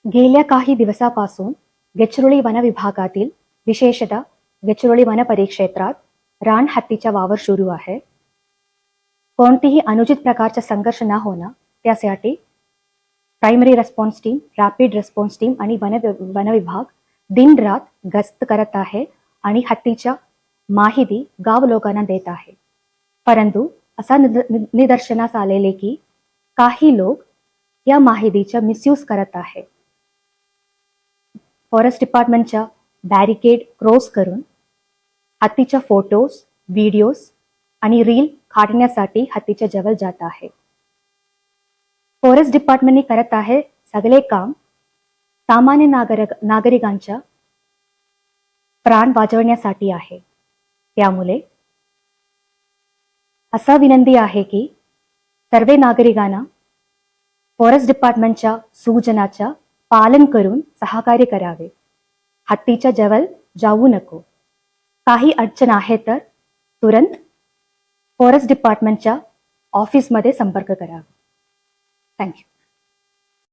गेल्या काही दिवसापासून गडचिरोली वन विभागातील विशेषतः गडचिरोली वन परिक्षेत्रात रानहत्तीचा वावर सुरू आहे. कोणतीही अनुचित प्रकारचा संघर्ष न होणं त्यासाठी primary response team, rapid response team आणि वन विभाग दिन रात गस्त करत आहे आणि हत्तीच्या माहिती गाव लोकांना देत आहे. परंतु असा निदर्शनास आलेले की काही लोक या माहितीचा मिसयूज करत आहे. फॉरेस्ट डिपार्टमेंटच्या बॅरिकेड क्रॉस करून हत्तीच्या फोटोज, व्हिडिओज आणि रील काढण्यासाठी हत्तीच्या जवळ जात आहे. फॉरेस्ट डिपार्टमेंटने करत आहे सगळे काम सामान्य नागरिकांच्या प्राण वाचवण्यासाठी आहे. त्यामुळे असा विनंती आहे की सर्व नागरिकांना फॉरेस्ट डिपार्टमेंटच्या सूचनांचा पालन करून सहकार्य करावे. हत्तीच्या जवळ जाऊ नको. काही अडचण आहे तर तुरंत फॉरेस्ट डिपार्टमेंटच्या ऑफिसमध्ये संपर्क करावा. थँक्यू.